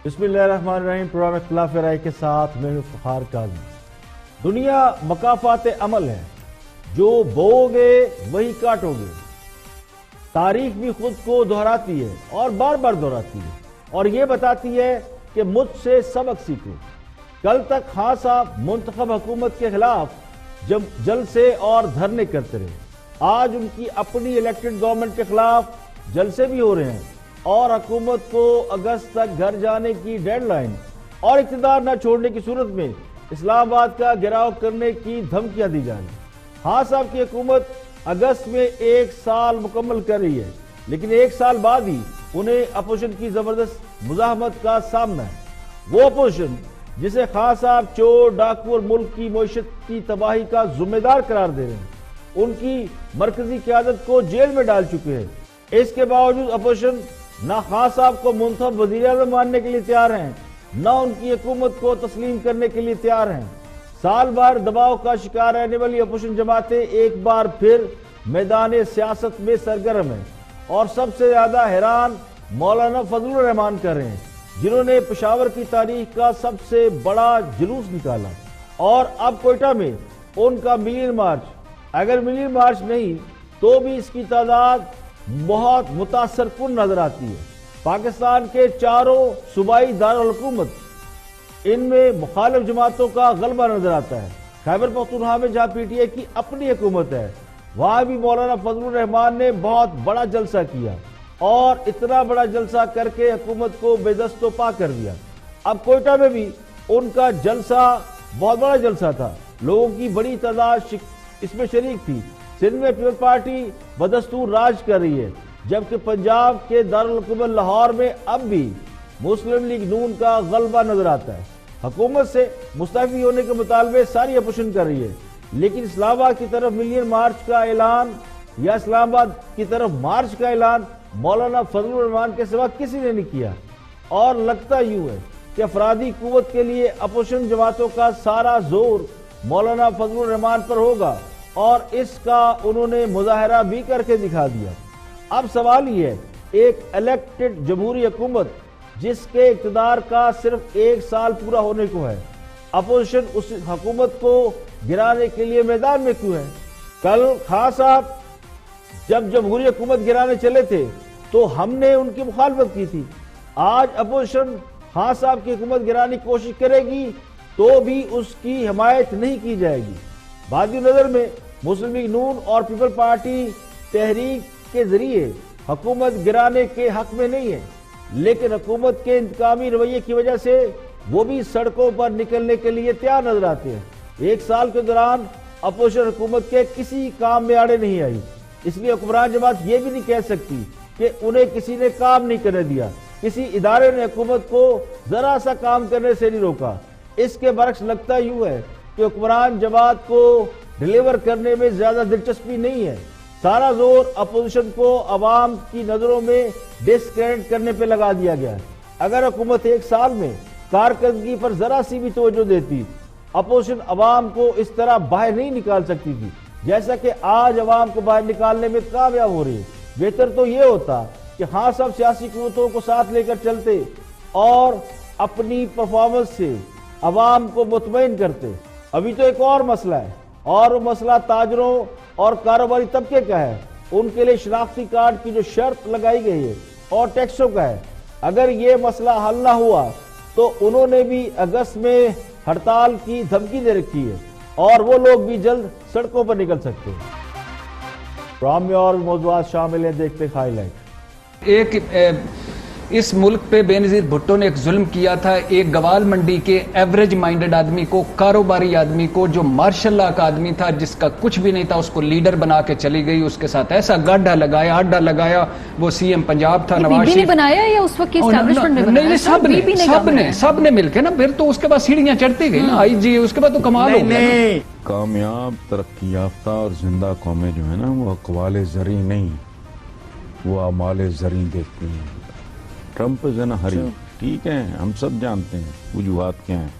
बिस्मिल्लाहिर्रहमानिर्रहीम। प्रोग्राम इख्तिलाफ राय के साथ मैं फ़खार काज़ी। दुनिया मकाफ़ात अमल है, जो बोओगे वही काटोगे। तारीख भी खुद को दोहराती है और बार बार दोहराती है और ये बताती है कि मुझसे सबक सीखो। कल तक खां साहब मुंतखब हुकूमत के खिलाफ जलसे और धरने करते रहे। आज उनकी अपनी इलेक्टेड गवर्नमेंट के खिलाफ जलसे भी हो रहे हैं और हुकूमत को अगस्त तक घर जाने की डेडलाइन और इक़्तिदार न छोड़ने की सूरत में इस्लामाबाद का घेराव करने की धमकियां दी जा रही। खां साहब की हुकूमत अगस्त में 1 साल मुकम्मल कर रही है, लेकिन 1 साल बाद ही उन्हें अपोजिशन की जबरदस्त मुजाहमत का सामना है। वो अपोजिशन जिसे खां साहब चोर, डाकू और मुल्क की मईशत की तबाही का जिम्मेदार करार दे रहे हैं, उनकी मरकजी क़यादत को जेल में डाल चुके हैं। इसके बावजूद अपोजिशन न खां साहब को मुंतखब वज़ीर-ए-आज़म मानने के लिए तैयार हैं, न उनकी हुकूमत को तस्लीम करने के लिए तैयार हैं। साल भर दबाव का शिकार रहने वाली अपोजिशन जमातें एक बार फिर मैदान सियासत में सरगर्म है और सबसे ज्यादा हैरान मौलाना फजलुर रहमान कर रहे हैं, जिन्होंने पेशावर की तारीख का सबसे बड़ा जुलूस निकाला और अब कोयटा में उनका मिलियन मार्च। अगर मिलियन मार्च नहीं तो भी इसकी तादाद बहुत मुतासर कुन नजर आती है। पाकिस्तान के चारों सूबाई दारुल हुकूमत, इनमें मुखालिफ जमातों का गलबा नजर आता है। खैबर पख्तूनख्वा में जहां पीटीआई की अपनी हुकूमत है, वहां भी मौलाना फजलुर रहमान ने बहुत बड़ा जलसा किया और इतना बड़ा जलसा करके हुकूमत को बेदस्तो पा कर दिया। अब कोयटा में भी उनका जलसा बहुत बड़ा जलसा था, लोगों की बड़ी तादाद इसमें शरीक थी। सिंध में पीपल पार्टी बदस्तूर राज कर रही है, जबकि पंजाब के दारुल हुकूमत लाहौर में अब भी मुस्लिम लीग नून का गलबा नजर आता है। हुकूमत से मुस्तफी होने के मुतालबे सारी अपोजिशन कर रही है, लेकिन इस्लामाबाद की तरफ मिलियन मार्च का ऐलान या इस्लामाबाद की तरफ मार्च का ऐलान मौलाना फजलुर रहमान के सिवा किसी ने नहीं किया। और लगता यूं है कि अफरादी कुव्वत के लिए अपोजिशन जमातों का सारा जोर मौलाना फजलुर रहमान पर होगा और इसका उन्होंने मुजाहरा भी करके दिखा दिया। अब सवाल ये है, एक इलेक्टेड जमहूरी हुकूमत जिसके इक़्तिदार का सिर्फ 1 साल पूरा होने को है, अपोजिशन उस हुकूमत को गिराने के लिए मैदान में क्यों है? कल खां साहब जब जमहूरी हुकूमत गिराने चले थे तो हमने उनकी मुखालफत की थी। आज अपोजिशन खां साहब की हुकूमत गिराने की कोशिश करेगी तो भी उसकी हिमायत नहीं की जाएगी। बादी नजर में मुस्लिम लीग नून और पीपल पार्टी तहरीक के जरिए हुकूमत गिराने के हक में नहीं है, लेकिन हुकूमत के इंतकामी रवैये की वजह से वो भी सड़कों पर निकलने के लिए तैयार नजर आते हैं। 1 साल के दौरान अपोजिशन हुकूमत के किसी काम में आड़े नहीं आई, इसलिए हुक्मरान जमात ये भी नहीं कह सकती कि उन्हें किसी ने काम नहीं करने दिया, किसी इदारे ने हुकूमत को जरा सा काम करने से नहीं रोका। इसके बरक्स लगता यूं है कि हुक्मरान जमात को डिलीवर करने में ज्यादा दिलचस्पी नहीं है। सारा जोर अपोजिशन को अवाम की नजरों में डिस्क्रेडिट करने पे लगा दिया गया है। अगर हुकूमत 1 साल में कारकर्दगी पर जरा सी भी तवज्जो देती, अपोजिशन अवाम को इस तरह बाहर नहीं निकाल सकती थी जैसा कि आज अवाम को बाहर निकालने में कामयाब हो रही है। बेहतर तो ये होता कि हाँ सब सियासी कुव्वतों को साथ लेकर चलते और अपनी परफॉर्मेंस से अवाम को मुतमईन करते। अभी तो एक और मसला है और वो मसला ताजरों और कारोबारी तबके का है। उनके लिए शनाख्ती कार्ड की जो शर्त लगाई गई है और टैक्सों का है, अगर ये मसला हल ना हुआ तो उन्होंने भी अगस्त में हड़ताल की धमकी दे रखी है और वो लोग भी जल्द सड़कों पर निकल सकते हैं। प्रोग्राम में और मौजूद शामिल हैं, देखते हैं हाईलाइट। इस मुल्क पे बेनज़ीर भुट्टो ने एक जुल्म किया था, एक गवाल मंडी के एवरेज माइंडेड आदमी को, कारोबारी आदमी को, जो मार्शल का आदमी था, जिसका कुछ भी नहीं था, उसको लीडर बना के चली गई। उसके साथ ऐसा गड्ढा लगाया, अड्डा लगाया। वो सीएम पंजाब था, नवाज शरीफ ने बनाया या उस वक्त की एस्टैब्लिशमेंट ने बनाया? नहीं, सबने मिलकर ना। फिर तो उसके बाद सीढ़ियां चढ़ती गई ना आईजी, उसके बाद तो कमाल हो गया। कामयाब, तरक्की याफ्ता और जिंदा कौमें जो है ना, वो अक़वाल ज़री नहीं, वो अमाल ज़री देखती हैं। ट्रम्प इज़ इन अ हरी, ठीक है, हम सब जानते हैं वजूहात क्या हैं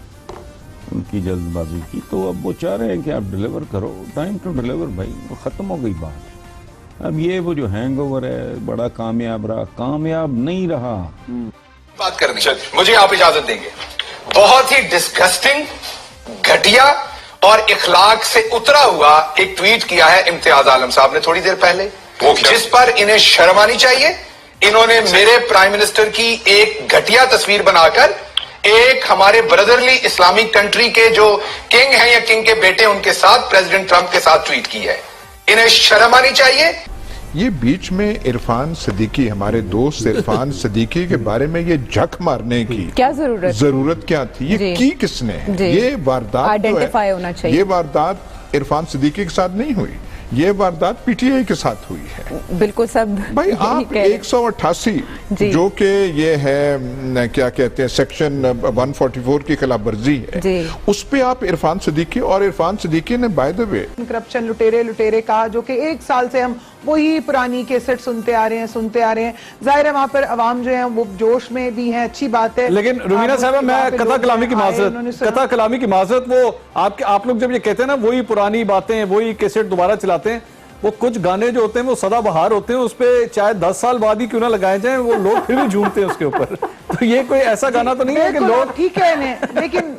उनकी जल्दबाजी की। तो अब वो चाह रहे हैं कि आप डिलीवर करो, टाइम टू डिलीवर भाई, वो ख़त्म हो गई बात। अब ये वो जो हैंगओवर है, बड़ा कामयाब रहा, कामयाब नहीं रहा। बात करनी मुझे आप इजाजत देंगे। बहुत ही डिस्गस्टिंग, घटिया और इखलाक से उतरा हुआ एक ट्वीट किया है इम्तियाज आलम साहब ने थोड़ी देर पहले, जिस पर इन्हें शर्म आनी चाहिए। इन्होंने मेरे प्राइम मिनिस्टर की एक घटिया तस्वीर बनाकर एक हमारे ब्रदरली इस्लामिक कंट्री के जो किंग हैं या किंग के बेटे उनके साथ, प्रेसिडेंट ट्रंप के साथ ट्वीट की है। इन्हें शर्म आनी चाहिए। ये बीच में इरफान सिद्दीकी, हमारे दोस्त इरफान सिद्दीकी के बारे में ये झक मारने की क्या जरूरत क्या थी? ये की किसने है? ये वारदात आइडेंटिफाई होना चाहिए। ये वारदात इरफान सिद्दीकी के साथ नहीं हुई, ये वारदात पीटीआई के साथ हुई है। बिल्कुल सब भाई आप 188 जो कि ये है क्या कहते हैं सेक्शन 144 की खिलाफ वर्जी है, उस पे आप इरफान सिद्दीकी, और इरफान सिद्दीकी ने बाय द वे करप्शन लुटेरे कहा, जो कि एक साल से हम वही पुरानी केसेट सुनते आ रहे हैं। जाहिर है वहां पर अवाम जो है वो जोश में भी है, अच्छी बात है। लेकिन रुमीना साहब, मैं कथा कलामी की माजरत, वो आप लोग जब ये कहते हैं ना वही पुरानी बातें, वही कैसेट दोबारा चलाते हैं, वो कुछ गाने जो होते हैं वो सदाबहार होते हैं, उस पे चाहे 10 साल बाद ही क्यों ना लगाए जाएं, वो लोग फिर भी झूमते हैं उसके ऊपर। तो ये कोई ऐसा गाना तो नहीं है कि लोग ठीक है, लेकिन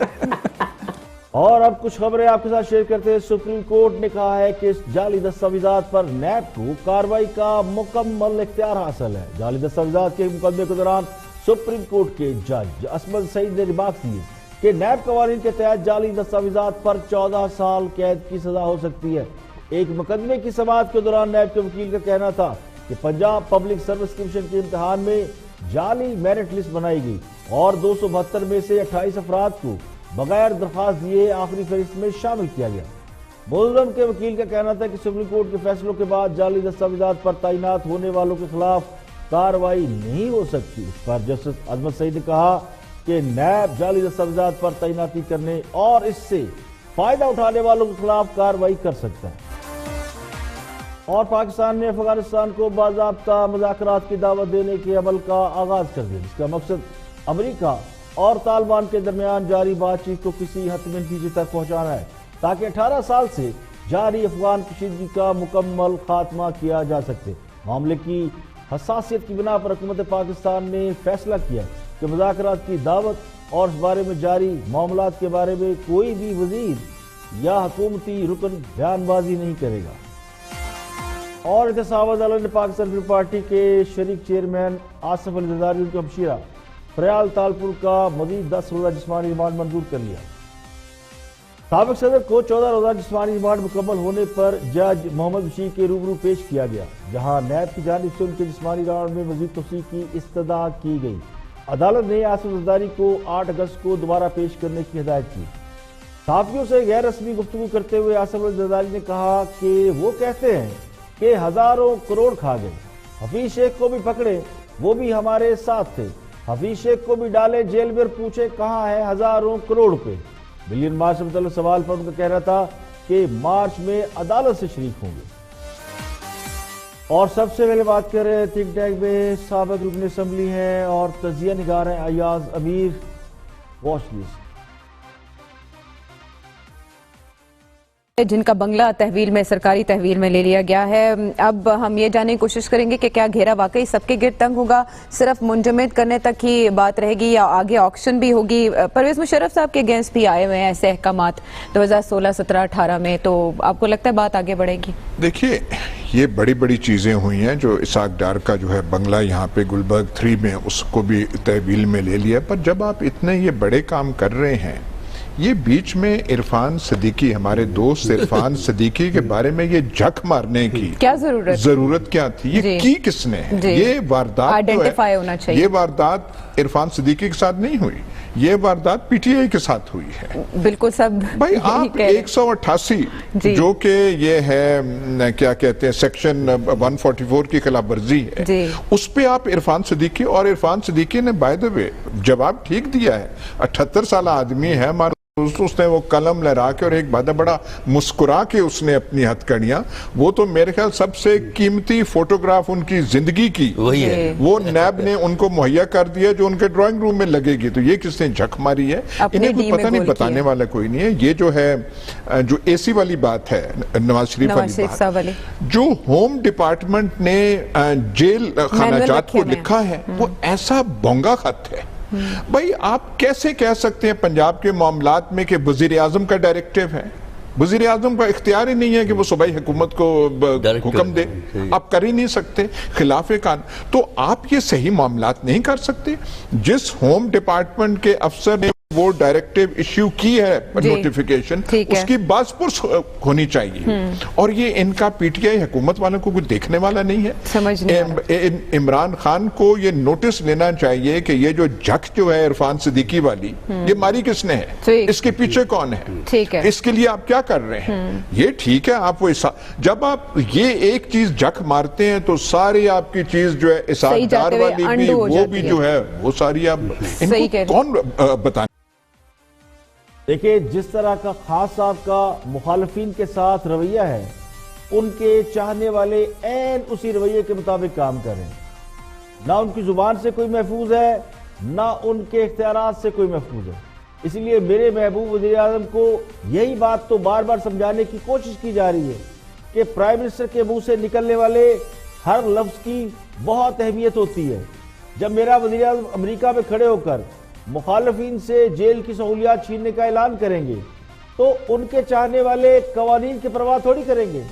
और अब कुछ खबरें आपके साथ शेयर करते हैं। सुप्रीम कोर्ट ने कहा है कि इस जाली दस्तावेजात पर नैब को कार्रवाई का मुकम्मल इख्तियार हासिल है। जाली दस्तावेजात के मुकदमे के दौरान सुप्रीम कोर्ट के जज असमत सईद ने रिमार्क दिए कि नैब कवानीन के तहत जाली दस्तावेजात पर 14 साल कैद की सजा हो सकती है। एक मुकदमे की समाअत के दौरान नैब के वकील का कहना था कि पंजाब पब्लिक सर्विस कमीशन के इम्तिहान में जाली मेरिट लिस्ट बनाई गई और 272 में से 28 अफराद को बगैर दरखास्त दिए आखिरी फहरिस्त में शामिल किया गया। मुलजम के वकील का कहना था कि सुप्रीम कोर्ट के फैसलों के बाद जाली दस्तावेजात पर तैनात होने वालों के खिलाफ कार्रवाई नहीं हो सकती। इस पर जस्टिस अजमत सईद ने कहा कि नैब जाली दस्तावेजात पर तैनाती करने और इससे फायदा उठाने वालों के खिलाफ कार्रवाई कर सकता है। और पाकिस्तान ने अफगानिस्तान को बाज़ाब्ता मुज़ाकरात की दावत देने के अमल का आगाज कर दिया, जिसका मकसद अमेरिका और तालिबान के दरमियान जारी बातचीत को किसी हतमी नतीजे तक पहुंचाना है, ताकि 18 साल से जारी अफगान कशीदगी का मुकम्मल खात्मा किया जा सके। मामले की हसासियत की बिना पर हुकूमत पाकिस्तान ने फैसला किया कि मुज़ाकरात की दावत और इस बारे में जारी मामलात के बारे में कोई भी वजीर या हुकूमती रुकन बयानबाजी नहीं करेगा। और एहतसाब अदालत ने पाकिस्तान पीपल्स पार्टी के शरीक चेयरमैन आसिफ अली जरदारी उनके हमशीरा फरयाल तालपुर का मजीद 10 रोजा जिस्मानी रिमांड मंजूर कर लिया। साबिक सदर को 14 रोजा जिस्मानी रिमांड मुकम्मल होने पर जज मोहम्मद बशीर के रूबरू पेश किया गया, जहां नैब की जानिब से उनके जिस्मानी रिमांड में मजीद तौसीक की इस्तदा की गई। अदालत ने आसिफ जरदारी को 8 अगस्त को दोबारा पेश करने की हिदायत की। सहाफियों से गैर रस्मी गुफ्तगू करते हुए आसिफ अली जरदारी ने कहा कि वो कहते हैं कि हजारों करोड़ खा गए, हफीज शेख को भी पकड़े, वो भी हमारे साथ थे, हफीज शेख को भी डाले जेल में, पूछे कहाँ है हजारों करोड़ रुपए। मिलियन मार्च से मुतल्लिक सवाल पर उनका कहना था कि मार्च में अदालत से शरीक होंगे। और सबसे पहले बात कर रहे हैं थिंक टैंक में साबिक रुकन असम्बली हैं और तजिया निगार हैं अयाज अमीर। वॉच लिस्ट जिनका बंगला तहवील में, सरकारी तहवील में ले लिया गया है। अब हम ये जानने की कोशिश करेंगे कि क्या घेरा वाकई सबके गिर्द तंग होगा, सिर्फ मुंजमद करने तक ही बात रहेगी या आगे ऑक्शन भी होगी। परवेज मुशर्रफ साहब के अगेंस्ट भी आए हुए हैं ऐसे अहकामात 2016, 17, 18 में, तो आपको लगता है बात आगे बढ़ेगी? देखिए, ये बड़ी बड़ी चीजें हुई हैं। जो इसाक डार का जो है बंगला यहाँ पे गुलबर्ग 3 में, उसको भी तहवील में ले लिया। पर जब आप इतने ये बड़े काम कर रहे हैं, ये बीच में इरफान सिद्दीकी, हमारे दोस्त इरफान सिद्दीकी के बारे में ये झक मारने की क्या जरूरत क्या थी? ये की किसने है? ये वारदात आइडेंटिफाई होना चाहिए। ये वारदात इरफान सिद्दीकी के साथ नहीं हुई, ये वारदात पीटीआई के साथ हुई है। बिल्कुल सब भाई आप 188 जो कि ये है क्या कहते हैं सेक्शन 144 की खिलाफ वर्जी है, उस पे आप इरफान सिद्दीकी, और इरफान सिद्दीकी ने बाय द वे जवाब ठीक दिया है। 78 साल आदमी है, हमारा उसने वो कलम लहरा के और एक बड़ा मुस्कुरा के उसने अपनी हथकड़ियां, वो तो मेरे ख्याल सबसे कीमती फोटोग्राफ उनकी जिंदगी की वही है, वो नैब ने उनको मुहैया कर दिया जो उनके ड्राइंग रूम में लगेगी। तो ये किसने झक मारी है, इन्हें कुछ पता नहीं, बताने वाला कोई नहीं है। ये जो है जो एसी वाली बात है, नवाज शरीफ वाली बात, जो होम डिपार्टमेंट ने जेल खानाजात को लिखा है, वो ऐसा बोंगा खत है। भाई आप कैसे कह सकते हैं पंजाब के मामलात में कि वजीर आजम का डायरेक्टिव है? वजीर आजम का इख्तियार ही नहीं है कि वो सूबाई हुकूमत को हुक्म दे, आप कर ही नहीं सकते, खिलाफे कानून। तो आप ये सही मामलात नहीं कर सकते। जिस होम डिपार्टमेंट के अफसर ने वो डायरेक्टिव इश्यू की है, नोटिफिकेशन, उसकी बासपुर्स होनी चाहिए। और ये इनका पीटीआई हुकूमत वालों को कुछ देखने वाला नहीं है। समझ इमरान खान को ये नोटिस लेना चाहिए कि ये जो झक जो है इरफान सिद्दीकी वाली, ये मारी किसने है, इसके पीछे कौन है, इसके लिए आप क्या कर रहे हैं। ये ठीक है, आप वो जब आप ये एक चीज झक मारते हैं तो सारी आपकी चीज जो है इसादार वाली भी, वो भी जो है वो सारी आप इनको कौन बताने। देखिए, जिस तरह का खास साहब का मुखालफिन के साथ रवैया है, उनके चाहने वाले ऐन उसी रवैये के मुताबिक काम करें। ना उनकी जुबान से कोई महफूज है, ना उनके इख्तियारात से कोई महफूज है। इसलिए मेरे महबूब वज़ीर आज़म को यही बात तो बार बार समझाने की कोशिश की जा रही है कि प्राइम मिनिस्टर के मुंह से निकलने वाले हर लफ्ज की बहुत अहमियत होती है। जब मेरा वज़ीर आज़म अमेरिका में खड़े होकर मुखालफिन से जेल की सहूलियात छीनने का ऐलान करेंगे तो उनके चाहने वाले कवानीन की परवाह थोड़ी करेंगे।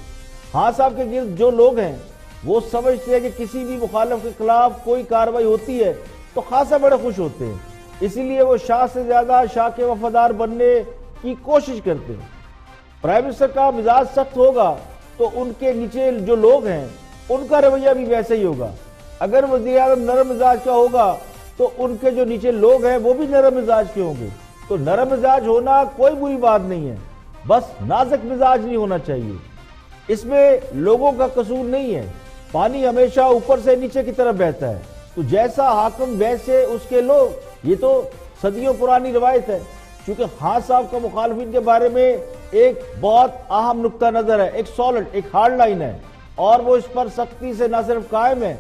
हाँ साहब के गिर्द जो लोग हैं वो समझते हैं कि किसी भी मुखालिफ के खिलाफ कोई कार्रवाई होती है तो खासा बड़े खुश होते हैं, इसीलिए वो शाह से ज्यादा शाह के वफादार बनने की कोशिश करते हैं। प्राइम मिनिस्टर का मिजाज सख्त होगा तो उनके नीचे जो लोग हैं उनका रवैया भी वैसे ही होगा। अगर वज़ीर आज़म नरम मिजाज का होगा तो उनके जो नीचे लोग हैं वो भी नरम मिजाज के होंगे। तो नरम मिजाज होना कोई बुरी बात नहीं है, बस नाजुक मिजाज नहीं होना चाहिए। इसमें लोगों का कसूर नहीं है, पानी हमेशा ऊपर से नीचे की तरफ बहता है, तो जैसा हाकिम वैसे उसके लोग, ये तो सदियों पुरानी रवायत है। क्योंकि खान साहब का मुखालफिन के बारे में एक बहुत अहम नुक्ता नजर है, एक सॉलिड, एक हार्ड लाइन है, और वो इस पर सख्ती से न सिर्फ कायम है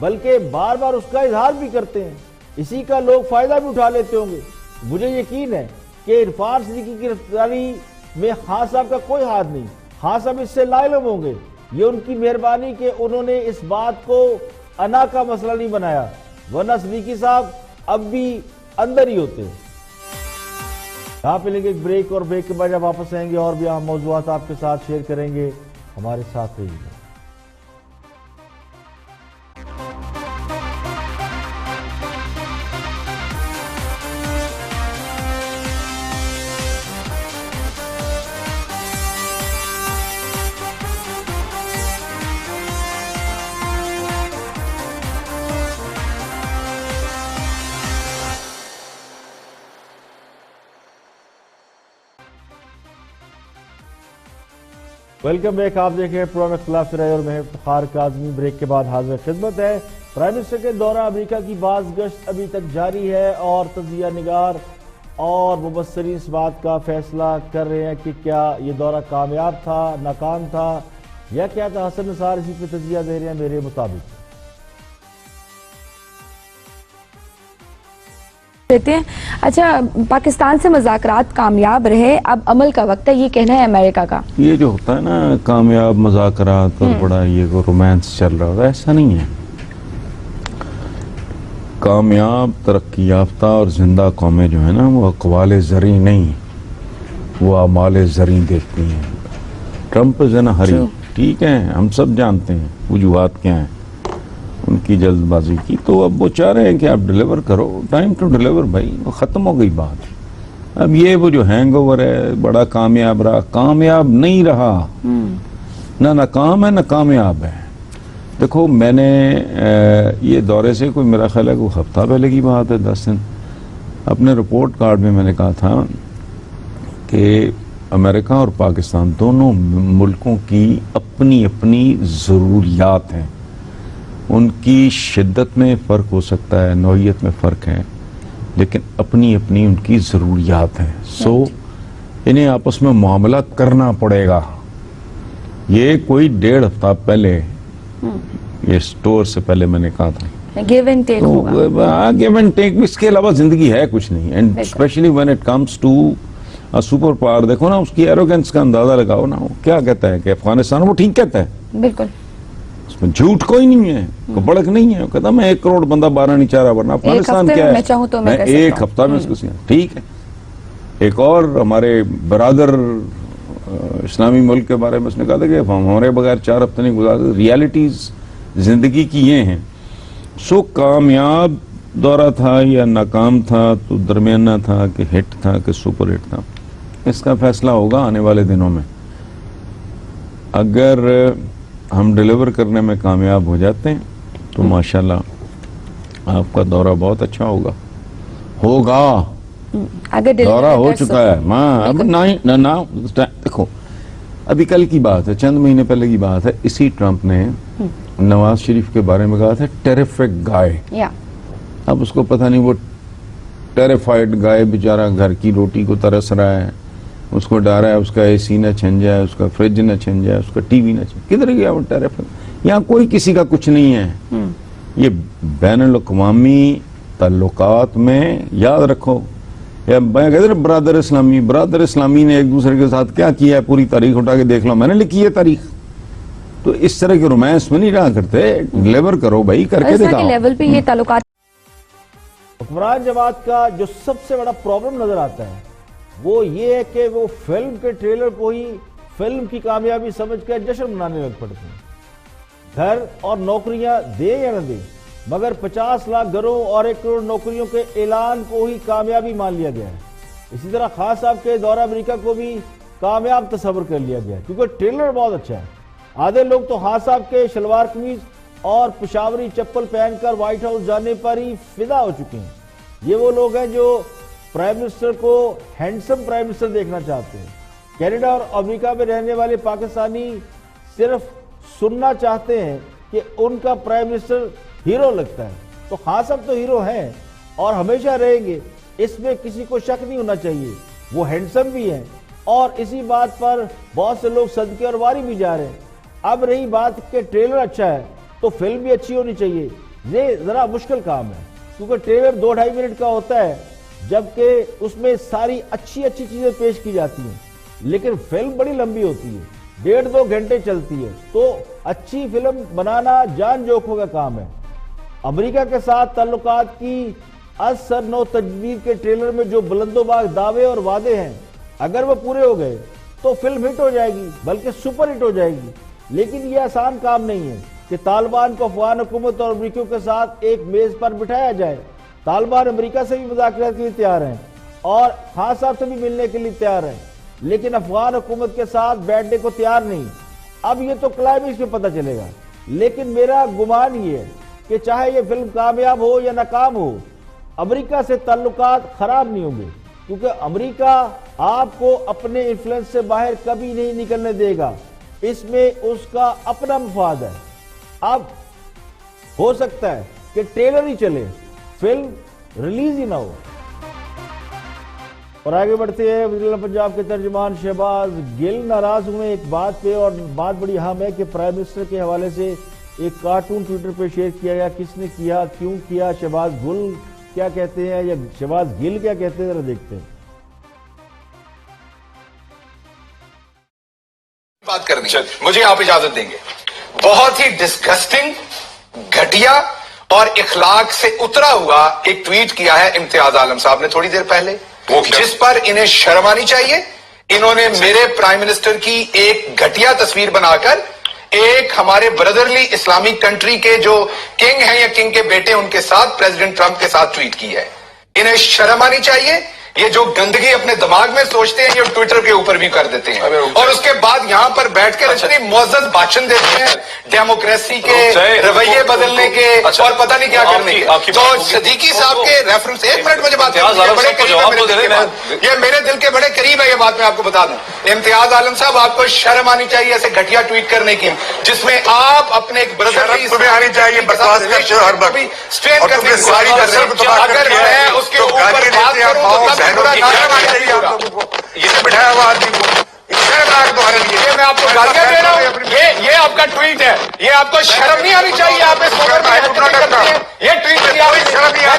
बल्कि बार बार उसका इजहार भी करते हैं। इसी का लोग फायदा भी उठा लेते होंगे। मुझे यकीन है कि इरफान सिद्दीकी की गिरफ्तारी में खान साहब का कोई हाथ नहीं, खान साहब इससे लाइलम होंगे। ये उनकी मेहरबानी कि उन्होंने इस बात को अना का मसला नहीं बनाया, वरना सिद्दीकी साहब अब भी अंदर ही होते। यहाँ पे लेंगे एक ब्रेक, और ब्रेक के बाद जब वापस आएंगे और भी अहम मौज़ूआत आपके साथ शेयर करेंगे। हमारे साथ रहिएगा। Welcome back. आप देख रहे हैं प्रोग्राम इख्तिलाफ राय और मैं इफ्तिखार काज़मी। ब्रेक के बाद हाजिर खिदमत है। प्राइम मिनिस्टर के दौरा अमेरिका की बाज़ गश्त अभी तक जारी है और तजिया निगार और मुबस्सरीन इस बात का फैसला कर रहे हैं कि क्या ये दौरा कामयाब था, नाकाम था या क्या था। हसन निसार इसी पे तजिया दे रहे हैं मेरे मुताबिक। देते हैं। अच्छा, पाकिस्तान से मुज़ाकरात कामयाब रहे, अब अमल का वक्त है, ये कहना है अमेरिका का। ये जो होता है ना कामयाब मुज़ाकरात और बड़ा ये रोमांस चल रहा है, ऐसा नहीं है। कामयाब, तरक्की याफ्ता और जिंदा कौमें जो है ना वो अक़वाल ज़री नहीं, वो आमाल ज़री देखती हैं। ट्रम्प इज़ इन अ हरी, ठीक है, हम सब जानते हैं वजूहात क्या हैं उनकी जल्दबाजी की। तो अब वो चाह रहे हैं कि आप डिलीवर करो, टाइम टू डिलीवर भाई, वो ख़त्म हो गई बात। अब ये वो जो हैंगओवर है, बड़ा कामयाब रहा, कामयाब नहीं रहा, ना नाकाम है ना कामयाब है। देखो मैंने ये दौरे से कोई मेरा ख्याल है कोई हफ्ता पहले की बात है, 10 दिन, अपने रिपोर्ट कार्ड में मैंने कहा था कि अमेरिका और पाकिस्तान दोनों मुल्कों की अपनी अपनी ज़रूरियात हैं। उनकी शिद्दत में फ़र्क हो सकता है, नौइयत में फ़र्क है, लेकिन अपनी अपनी उनकी ज़रूरियात हैं। सो इन्हें आपस में मामला करना पड़ेगा। ये कोई 1.5 हफ्ता पहले, ये स्टोर से पहले मैंने कहा था, गिव एंड टेक होगा। गिव एंड टेक, इसके अलावा जिंदगी है कुछ नहीं। And specially when it comes to a super power, देखो ना उसकी एरोगेंस का अंदाजा लगाओ ना। वो क्या कहता है कि अफगानिस्तान, वो ठीक कहता है, बिल्कुल उसमें झूठ कोई नहीं है, बड़क नहीं है। वो कहता मैं 1 करोड़ बंदा 12 नहीं चाह रहा, वरना अफगानिस्तान क्या है, मैं चाहूं तो मैं एक हफ्ता में उसको ठीक है। एक और हमारे बरादर इस्लामी मुल्क के बारे में उसने कहा था कि हमारे बगैर 4 हफ्ते नहीं गुजारते। रियलिटीज जिंदगी की ये हैं। सो कामयाब दौरा था या नाकाम था, तो दरमियाना था कि हिट था कि सुपर हिट था, इसका फैसला होगा आने वाले दिनों में। अगर हम डिलीवर करने में कामयाब हो जाते हैं तो माशाल्लाह आपका दौरा बहुत अच्छा होगा। अगर दौरा हो चुका है माँ, अब ना देखो, अभी कल की बात है, चंद महीने पहले की बात है, इसी ट्रंप ने नवाज शरीफ के बारे में कहा था टेरिफिक गाय। अब उसको पता नहीं, वो टेरिफाइड गाय बेचारा घर की रोटी को तरस रहा है, उसको डर है उसका एसी न छिन जाए, उसका फ्रिज न छिन जाए, उसका टीवी न छिन। किधर गया वो टेरिफिक? यहाँ कोई किसी का कुछ नहीं है। ये बैनुल-अक़वामी ताल्लुकात में याद रखो, या मैं कहते बरादर इस्लामी ने एक दूसरे के साथ क्या किया है, पूरी तारीख उठा के देख लो, मैंने लिखी है तारीख। तो इस तरह के रोमांस में नहीं रहा करते, डिलीवर करो भाई, करके दिखाओ। लेवल पे ये ताल्लुकात, हुक्मरान जमात का जो सबसे बड़ा प्रॉब्लम नजर आता है वो ये है कि वो फिल्म के ट्रेलर को ही फिल्म की कामयाबी समझकर जश्न मनाने लग पड़ते हैं। घर और नौकरियां दे या न दे, मगर 50 लाख घरों और 1 करोड़ नौकरियों के ऐलान को ही कामयाबी मान लिया गया है। इसी तरह खान साहब के दौरा अमेरिका को भी कामयाब तस्वर कर लिया गया है, क्योंकि ट्रेलर बहुत अच्छा है। आधे लोग तो खान साहब के शलवार कमीज और पेशावरी चप्पल पहनकर व्हाइट हाउस जाने पर ही फिदा हो चुके हैं। ये वो लोग हैं जो प्राइम मिनिस्टर को हैंडसम प्राइम मिनिस्टर देखना चाहते हैं। कनाडा और अमेरिका में रहने वाले पाकिस्तानी सिर्फ सुनना चाहते हैं कि उनका प्राइम मिनिस्टर हीरो लगता है। तो खान साहब तो हीरो हैं और हमेशा रहेंगे, इसमें किसी को शक नहीं होना चाहिए। वो हैंडसम भी हैं और इसी बात पर बहुत से लोग सदके और वारी भी जा रहे हैं। अब रही बात कि ट्रेलर अच्छा है तो फिल्म भी अच्छी होनी चाहिए। ये जरा मुश्किल काम है, क्योंकि ट्रेलर 2-2.5 मिनट का होता है, जबकि उसमें सारी अच्छी अच्छी चीजें पेश की जाती हैं। लेकिन फिल्म बड़ी लंबी होती है, 1.5-2 घंटे चलती है। तो अच्छी फिल्म बनाना जान जोखों का काम है। अमेरिका के साथ ताल्लुकात की असर नो तजवीज के ट्रेलर में जो बुलंदोबाग दावे और वादे हैं, अगर वो पूरे हो गए तो फिल्म हिट हो जाएगी, बल्कि सुपर हिट हो जाएगी। लेकिन ये आसान काम नहीं है कि तालिबान को अफगान हुकूमत और अमरीकियों के साथ एक मेज पर बिठाया जाए। तालिबान अमेरिका से भी मुज़ाकरात के लिए तैयार हैं और खान साहब से भी मिलने के लिए तैयार हैं, लेकिन अफगान हुकूमत के साथ बैठने को तैयार नहीं। अब ये तो क्लाइमेक्स में पता चलेगा। लेकिन मेरा गुमान ये है कि चाहे ये फिल्म कामयाब हो या नाकाम हो, अमेरिका से ताल्लुकात खराब नहीं होंगे, क्योंकि अमेरिका आपको अपने इन्फ्लुएंस से बाहर कभी नहीं निकलने देगा। इसमें उसका अपना मफाद है। अब हो सकता है कि ट्रेलर ही चले, फिल्म रिलीज ही ना हो। और आगे बढ़ते हैं, वज़ीर पंजाब के तर्जुमान शहबाज गिल नाराज हुए एक बात पे, और बात बड़ी अहम है कि प्राइम मिनिस्टर के हवाले से एक कार्टून ट्विटर पे शेयर किया गया। किसने किया, क्यों किया, शहबाज गुल क्या कहते हैं या शहबाज गिल क्या कहते हैं, जरा देखते हैं। बात करनी, मुझे आप इजाजत देंगे। बहुत ही डिस्गस्टिंग, घटिया और इखलाक से उतरा हुआ एक ट्वीट किया है इम्तियाज आलम साहब ने थोड़ी देर पहले, जिस पर इन्हें शर्म आनी चाहिए। इन्होंने मेरे प्राइम मिनिस्टर की एक घटिया तस्वीर बनाकर एक हमारे ब्रदरली इस्लामिक कंट्री के जो किंग हैं या किंग के बेटे, उनके साथ, प्रेसिडेंट ट्रंप के साथ ट्वीट की है। इन्हें शर्म आनी चाहिए। ये जो गंदगी अपने दिमाग में सोचते हैं, ये ट्विटर के ऊपर भी कर देते हैं, और उसके बाद यहां पर बैठकर इतनी मुअज़्ज़ज़ भाषण देते हैं डेमोक्रेसी के, रवैये बदलने के, और पता नहीं क्या करने के। तो सदीकी साहब के रेफरेंस, 1 मिनट मुझे बात, ये मेरे दिल के बड़े करीब है ये बात, मैं आपको बता दूं। इम्तियाज आलम साहब, आपको शर्म आनी चाहिए ऐसे घटिया ट्वीट करने की, जिसमें आप अपने एक ब्रदर आनी चाहिए स्ट्रेन करने की। अगर मैं उसके ऊपर बात करूं तो ये बिठाया हुआ आदमी को ये मैं आपको गालियां दे रहा हूँ। ये आपका ट्वीट है, ये आपको शर्म नहीं आनी चाहिए। आप इस ये ट्वीट मैं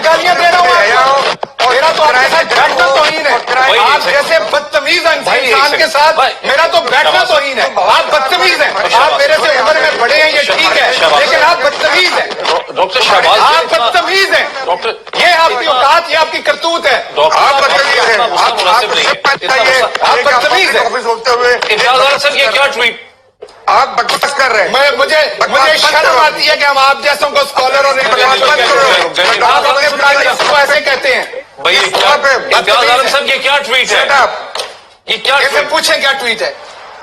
गालियां दे रहा हूँ। मेरा तो आपके साथ बैठना तौहीन है। आप जैसे बदतमीज इंसान के साथ मेरा तो बैठना तौहीन है। आप बदतमीज हैं। आप मेरे से उम्र में बड़े हैं, ये ठीक है, लेकिन आप बदतमीज हैं। डॉक्टर शहबाज, आप बदतमीज हैं। डॉक्टर ये आपकी औकात, ये आपकी करतूत है। आप बदतमीज हैं, आप बदतमीज हैं। ऑफिस होते हुए इम्तियाज आलम सर ये क्या ट्वीट आप बकवास कर रहे हैं। मुझे शर्म आती है कि हम आप जैसों को स्कॉलर और आप अपने प्राइवेट को ऐसे कहते हैं। भाई इम्तियाज आलम सर ये क्या ट्वीट है? ये क्या पूछें क्या ट्वीट है?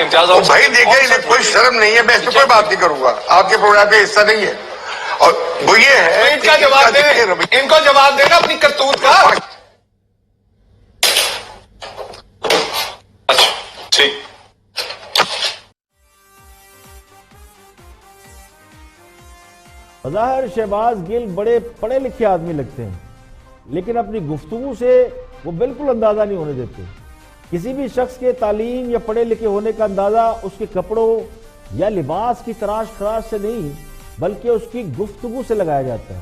इम्तियाज आलम भाई देखिए इन्हें कोई शर्म नहीं है, मैं इस पर कोई बात नहीं करूंगा, आपके प्रोग्राम पे हिस्सा नहीं है। और वो ये है इनका जवाब दें, इनको जवाब देना अपनी करतूत का। अच्छा ठीक। बज़ाहिर शहबाज गिल बड़े पढ़े लिखे आदमी लगते हैं, लेकिन अपनी गुफ्तगू से वो बिल्कुल अंदाजा नहीं होने देते। किसी भी शख्स के तालीम या पढ़े लिखे होने का अंदाजा उसके कपड़ों या लिबास की तराश खराश से नहीं, बल्कि उसकी गुफ्तगू से लगाया जाता है।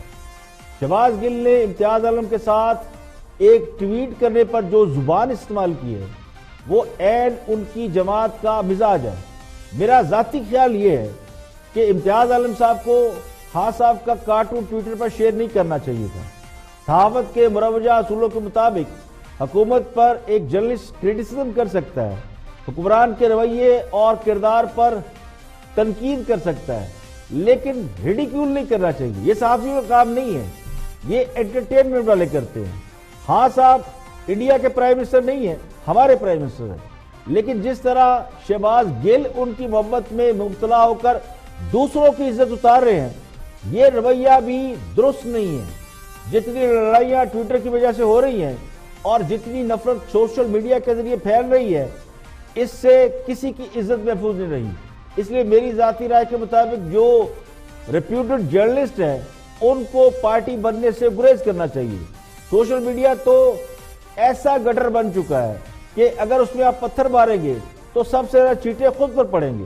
शहबाज गिल ने इम्तियाज आलम के साथ एक ट्वीट करने पर जो जुबान इस्तेमाल की है वो ऐन उनकी जमात का मिजाज है। मेरा जाती ख्याल ये है कि इम्तियाज आलम साहब को खान साहब का कार्टून ट्विटर पर शेयर नहीं करना चाहिए था। सहाफत के मुरवजा असूलों के मुताबिक हुकूमत पर एक जर्नलिस्ट क्रिटिसिज्म कर सकता है, हुक्मरान के रवैये और किरदार पर तनकीद कर सकता है, लेकिन रिडिक्यूल नहीं करना चाहिए। ये सहाफियों का काम नहीं है, ये एंटरटेनमेंट वाले करते हैं। हाँ साहब इंडिया के प्राइम मिनिस्टर नहीं है, हमारे प्राइम मिनिस्टर है, लेकिन जिस तरह शहबाज गिल उनकी मोहब्बत में मुब्तला होकर दूसरों की इज्जत उतार रहे हैं, ये रवैया भी दुरुस्त नहीं है। जितनी लड़ाइयां ट्विटर की वजह से हो रही हैं और जितनी नफरत सोशल मीडिया के जरिए फैल रही है, इससे किसी की इज्जत महफूज नहीं रही। इसलिए मेरी जाती राय के मुताबिक जो रेप्यूटेड जर्नलिस्ट हैं उनको पार्टी बनने से गुरेज करना चाहिए। सोशल मीडिया तो ऐसा गटर बन चुका है कि अगर उसमें आप पत्थर मारेंगे तो सबसे ज्यादा चींटे खुद पर पड़ेंगे।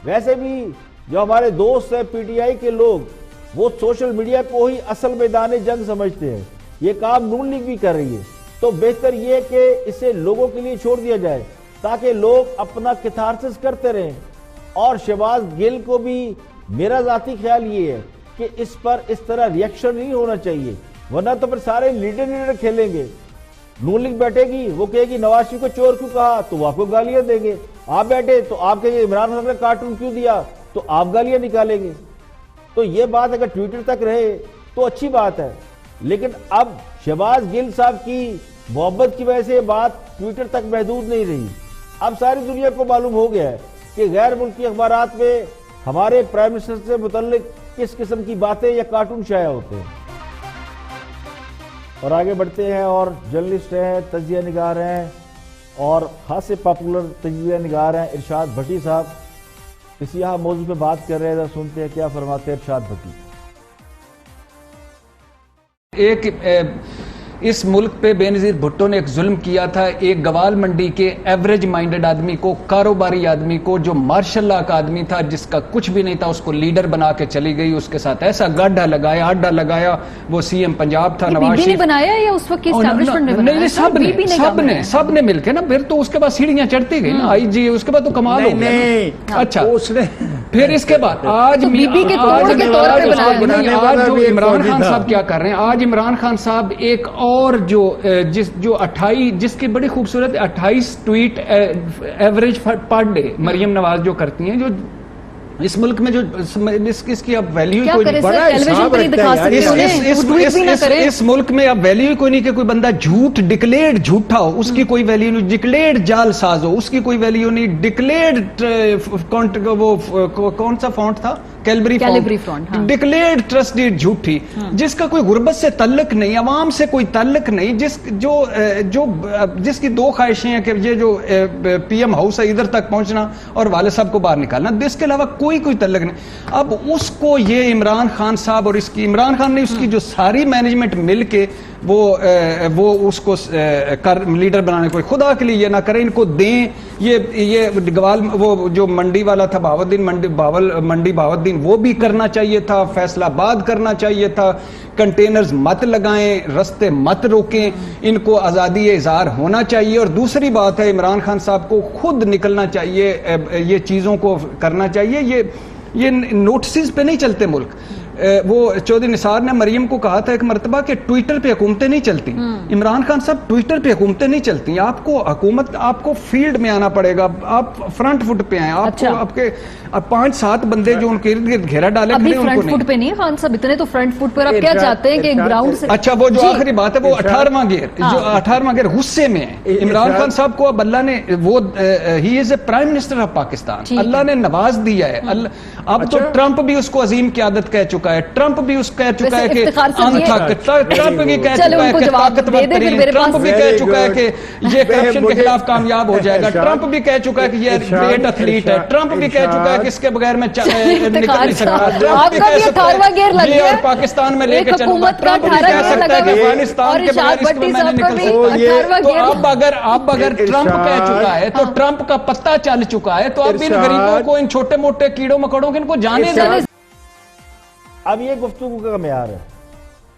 वैसे भी जो हमारे दोस्त हैं पीटीआई के लोग, वो सोशल मीडिया को ही असल मैदान जंग समझते हैं। ये काम नून लीग भी कर रही है, तो बेहतर ये कि इसे लोगों के लिए छोड़ दिया जाए ताकि लोग अपना कैथारसिस करते रहें। और शहबाज गिल को भी मेरा जाती ख्याल ये है कि इस पर इस तरह रिएक्शन नहीं होना चाहिए, वरना तो फिर सारे लीडर खेलेंगे। नून लीग बैठेगी, वो कहेगी नवाज शरीफ को चोर क्यों कहा, तो वो आपको गालियां देंगे। आप बैठे तो आप कहेंगे इमरान खान ने कार्टून क्यों दिया, तो आप गालियां निकालेंगे। तो ये बात अगर ट्विटर तक रहे तो अच्छी बात है, लेकिन अब शहबाज गिल साहब की मोहब्बत की वजह से ये बात ट्विटर तक महदूद नहीं रही। अब सारी दुनिया को मालूम हो गया है कि गैर मुल्की अखबारात में हमारे प्राइम मिनिस्टर से मुतल्लिक किस किस्म की बातें या कार्टून शाया होते हैं। और आगे बढ़ते हैं, और जर्नलिस्ट हैं, तजिया निगार हैं और खासे पॉपुलर तजिया निगार हैं इरशाद भट्टी साहब। इसी यहाँ मौजूद पे बात कर रहे हैं, सुनते हैं क्या फरमाते हैं इरशाद भट्टी। इस मुल्क पे बेनज़ीर भुट्टो ने एक जुल्म किया था। एक गवाल मंडी के एवरेज माइंडेड आदमी को, कारोबारी आदमी को, जो मार्शल का आदमी था, जिसका कुछ भी नहीं था, उसको लीडर बना के चली गई। उसके साथ ऐसा गड्ढा लगाया, अड्डा लगाया। वो सीएम पंजाब था, नवाज शरीफ ने बनाया या उस वक्त की एस्टैब्लिशमेंट ने बनाया? नहीं, सबने मिलकर ना। फिर तो उसके बाद सीढ़ियां चढ़ती गई ना आईजी, उसके बाद तो कमाल हो गया। अच्छा, फिर इसके बाद आज बीबी के तोड़ के तौर पे बनाया। आज जो इमरान खान साहब क्या कर रहे हैं, आज इमरान खान साहब एक और जो 28, जिसकी बड़ी खूबसूरत 28 tweet average per day Maryam Nawaz जो करती हैं, जो इस मुल्क में जो इसकी अब वैल्यू कोई नहीं। बड़ा इस मुल्क में अब वैल्यू कोई नहीं कि कोई बंदा झूठ डिक्लेयर्ड झूठा हो, उसकी कोई वैल्यू नहीं। डिक्लेयर्ड जालसाज हो, उसकी कोई वैल्यू नहीं। डिक्लेयर्ड वो कौन सा फॉन्ट था, कैलबरी फॉन्ट, डिक्लेयर्ड ट्रस्टेड झूठी, जिसका कोई गुर्बत से तल्लक नहीं, अवाम से कोई तल्लक नहीं, जिसकी दो ख्वाहिशें हैं कि ये जो पीएम हाउस है इधर तक पहुंचना और वाले साहब को बाहर निकालना। इसके अलावा कोई तल्लक नहीं। अब उसको ये इमरान खान साहब और इसकी इमरान खान ने उसकी जो सारी मैनेजमेंट मिल के वो उसको लीडर बनाने को खुदा के लिए ये ना करें, इनको दें। ये गवाल वो जो मंडी वाला था मंडी बहावुद्दीन वो भी करना चाहिए था, फैसलाबाद करना चाहिए था। कंटेनर्स मत लगाएं, रास्ते मत रोकें, इनको आज़ादी इज़हार होना चाहिए। और दूसरी बात है, इमरान खान साहब को खुद निकलना चाहिए, ये चीज़ों को करना चाहिए। ये नोटिस पे नहीं चलते मुल्क। वो चौधरी निसार ने मरियम को कहा था एक मरतबा कि ट्विटर पे हुकूमतें नहीं चलती। इमरान खान साहब, ट्विटर पे हुकूमतें नहीं चलती। आपको फील्ड में आना पड़ेगा, आप फ्रंट फुट पे आए। आपको आपके 5-7 बंदे जो उनके इर्द गिर्द घेरा डाले अभी फ्रंट फुट पे नहीं खान साहब, इतने तो फ्रंट फुट पर आप क्या चाहते हैं कि ग्राउंड से? अच्छा, वो जो आखिरी बात है वो 18वां गेयर गुस्से में है। इमरान खान साहब को अब अल्लाह ने ही is a prime minister of Pakistan, Allah ने नवाज दिया है। अब तो ट्रंप भी उसको अजीम क़यादत कह चुका है, ट्रंप भी उसको कह चुका है कि ट्रंप भी कह चुका है कि ताकतवर तरीन, ट्रंप भी कह चुका है कि ये करप्शन के खिलाफ कामयाब हो जाएगा, ट्रंप भी कह चुका है कि ये ग्रेट एथलीट है, ट्रंप भी कह चुका है कि इसके बगैर में निकल नहीं सकता, ट्रंप भी कह सकता है ये और पाकिस्तान में लेके चलूंगा, ट्रंप भी कह सकता है कि अफगानिस्तान के बगैर इसके मैं नहीं निकल सकता। तो अब अगर ट्रंप कह चुका है तो ट्रंप का पत्ता चल चुका है, तो अब इन गरीबों को, इन छोटे मोटे कीड़ों मकोड़ों को इनको जाने देना। अब ये गुफ्तगू का मेयार है,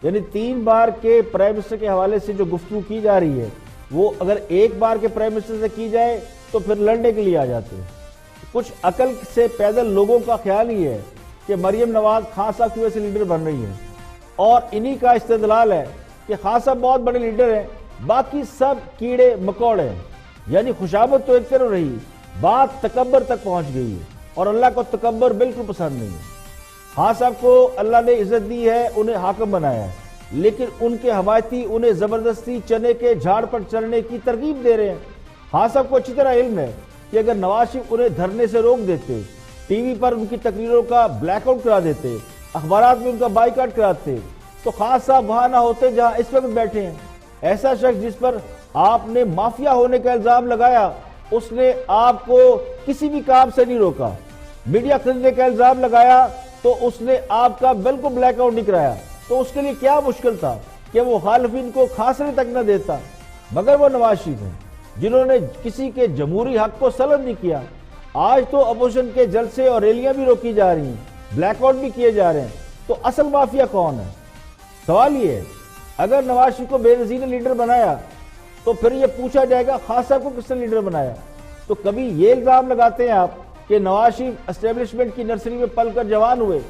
यानी 3 बार के प्राइम मिनिस्टर के हवाले से जो गुफ्तगू की जा रही है वो अगर 1 बार के प्राइम मिनिस्टर से की जाए तो फिर लड़ने के लिए आ जाते हैं। कुछ अकल से पैदल लोगों का ख्याल ही है कि मरियम नवाज खान साहब की वजह से लीडर बन रही है, और इन्हीं का इस्तेदलाल है कि खान साहब बहुत बड़े लीडर हैं, बाकी सब कीड़े मकोड़े हैं। यानी खुशामद तो एक तरफ रही, बात तकब्बर तक पहुंच गई है, और अल्लाह को तकब्बर बिल्कुल पसंद नहीं है। खान साहब को अल्लाह ने इज्जत दी है, उन्हें हाकिम बनाया है, लेकिन उनके हमायती उन्हें जबरदस्ती चने के झाड़ पर चढ़ने की तरकीब दे रहे हैं। खान साहब को अच्छी तरह इल्म है कि अगर नवाज शरीफ उन्हें धरने से रोक देते, टीवी पर उनकी तकरीरों का ब्लैकआउट करा देते, अखबारात में उनका बाइकाट कराते, तो खान साहब वहां ना होते जहां इस वक्त बैठे हैं। ऐसा शख्स जिस पर आपने माफिया होने का इल्जाम लगाया, उसने आपको किसी भी काम से नहीं रोका। मीडिया खरीदने का इल्जाम लगाया तो उसने आपका बिल्कुल ब्लैकआउट नहीं कराया। तो उसके लिए क्या मुश्किल था कि वो मुखालिफिन को खांसने तक न देता। मगर वो नवाज शरीफ हैं जिन्होंने किसी के जमहूरी हक को सलब नहीं किया। आज तो अपोजिशन के जलसे और रैलियां भी रोकी जा रही हैं, ब्लैकआउट भी किए जा रहे हैं। तो असल माफिया कौन है? सवाल ये है, अगर नवाज शरीफ को बेनजीर ने लीडर बनाया तो फिर ये पूछा जाएगा खान साहब को किसने लीडर बनाया। तो कभी ये इल्जाम लगाते हैं आप कि नवाज शरीफ एस्टेब्लिशमेंट की नर्सरी में पलकर जवान हुए।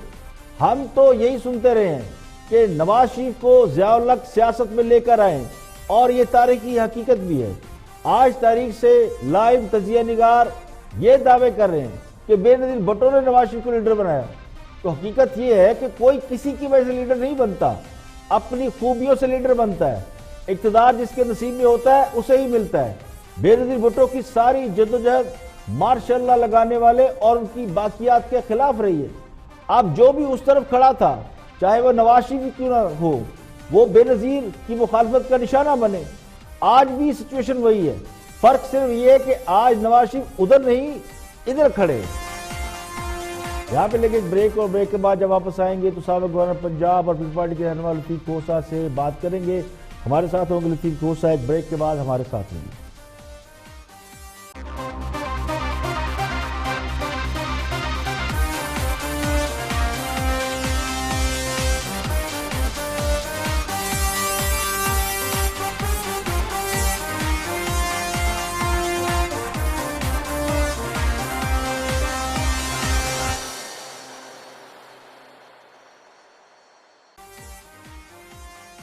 हम तो यही सुनते रहे हैं कि नवाज शरीफ को ज़िया-उल हक सियासत में लेकर आए, और ये तारीखी हकीकत भी है। आज तारीख से लाइव तजिया निगार ये दावे कर रहे हैं कि बेनजीर भुट्टो ने नवाज शरीफ को लीडर बनाया। तो हकीकत ये है कि कोई किसी की वजह से लीडर नहीं बनता, अपनी खूबियों से लीडर बनता है। इक़्तिदार जिसके नसीब में होता है उसे ही मिलता है। बेनजीर भुट्टो की सारी जद्दोजहद मार्शल्लाह लगाने वाले और उनकी बाकियात के खिलाफ रही है। अब जो भी उस तरफ खड़ा था, चाहे वह नवाज शरीफ क्यों ना हो, वो बेनजीर की मुखालफत का निशाना बने। आज भी सिचुएशन वही है, फर्क सिर्फ ये है कि आज नवाज शरीफ उधर नहीं इधर खड़े। यहाँ पे लेके ब्रेक, और ब्रेक के बाद जब वापस आएंगे तो साबिक गवर्नर पंजाब और पीपल्स पार्टी के रहने वाले लतीफ खोसा से बात करेंगे। हमारे साथ होंगे लतीफ खोसा, एक ब्रेक के बाद हमारे साथ होंगे।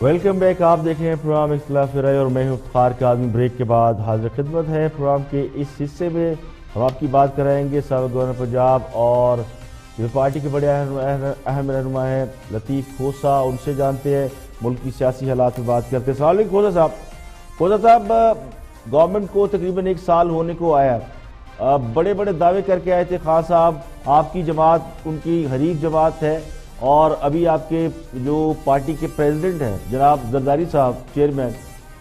Welcome back. आप देख रहे हैं प्रोग्राम इख्तिलाफ राय और मैं हूं इफ्तिखार काज़मी। ब्रेक के बाद हाजिर खिदमत है। प्रोग्राम के इस हिस्से में हम आपकी बात कराएंगे साबिक गवर्नर पंजाब और पीपल्स पार्टी के बड़े अहम रहनुमा हैं लतीफ खोसा। उनसे जानते हैं मुल्क की सियासी हालात में बात करते हैं। सवाल खोसा साहब, गवर्नमेंट को तकरीबन 1 साल होने को आया, बड़े बड़े दावे करके आए थे खान साहब, आपकी जमात उनकी हरीफ जमात है, और अभी आपके जो पार्टी के प्रेसिडेंट हैं जनाब जरदारी साहब चेयरमैन,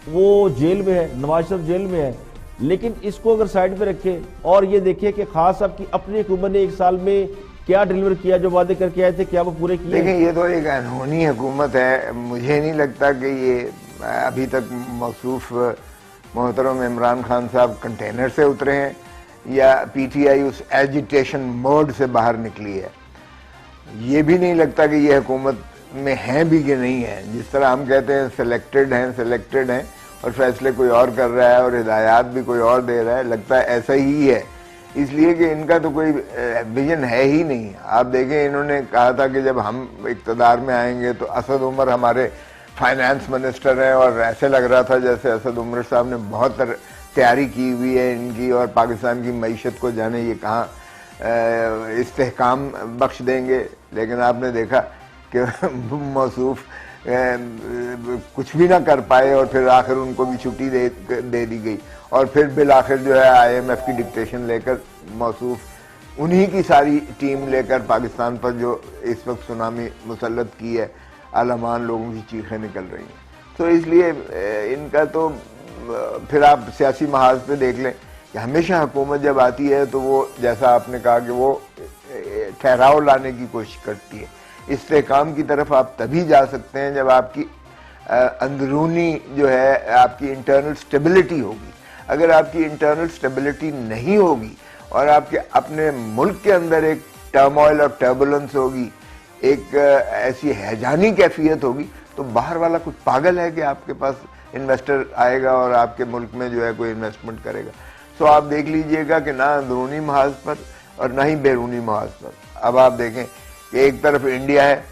वो जेल में है, नवाज शरीफ जेल में है। लेकिन इसको अगर साइड पे रखें और ये देखिए कि खान साहब की अपनी हुकूमत ने 1 साल में क्या डिलीवर किया, जो वादे करके आए थे क्या वो पूरे किए? देखिए, ये तो एक अनहोनी हुकूमत है। मुझे नहीं लगता कि ये अभी तक मौसूफ मोहतरम इमरान खान साहब कंटेनर से उतरे हैं या पीटीआई उस एजिटेशन मोड से बाहर निकली है। ये भी नहीं लगता कि ये हुकूमत में हैं भी कि नहीं है। जिस तरह हम कहते हैं सिलेक्टेड हैं और फैसले कोई और कर रहा है और हिदायत भी कोई और दे रहा है, लगता है ऐसा ही है। इसलिए कि इनका तो कोई विजन है ही नहीं। आप देखें, इन्होंने कहा था कि जब हम इक़्तिदार में आएंगे तो असद उमर हमारे फाइनेंस मिनिस्टर हैं, और ऐसे लग रहा था जैसे असद उमर साहब ने बहुत तैयारी की हुई है इनकी, और पाकिस्तान की मईशत को जाने ये कहाँ इस्तेहकाम बख्श देंगे। लेकिन आपने देखा कि मौसूफ कुछ भी ना कर पाए और फिर आखिर उनको भी छुट्टी दे दी गई, और फिर बिल आखिर जो है IMF की डिक्टेशन लेकर मौसूफ उन्हीं की सारी टीम लेकर पाकिस्तान पर जो इस वक्त सुनामी मुसल्लत की है, आलमान लोगों की चीखें निकल रही हैं। तो इसलिए इनका तो फिर आप सियासी महाज पे देख लें कि हमेशा हुकूमत जब आती है तो वो, जैसा आपने कहा कि वो ठहराव लाने की कोशिश करती है। इस्तेहकाम की तरफ आप तभी जा सकते हैं जब आपकी अंदरूनी जो है आपकी इंटरनल स्टेबिलिटी होगी। अगर आपकी इंटरनल स्टेबिलिटी नहीं होगी और आपके अपने मुल्क के अंदर एक टर्मोइल और टर्बुलेंस होगी, एक ऐसी हैजानी कैफियत होगी, तो बाहर वाला कुछ पागल है कि आपके पास इन्वेस्टर आएगा और आपके मुल्क में जो है कोई इन्वेस्टमेंट करेगा। तो आप देख लीजिएगा कि ना अंदरूनी महाज पर और ना ही बैरूनी महाज पर। अब आप देखें कि एक तरफ इंडिया है,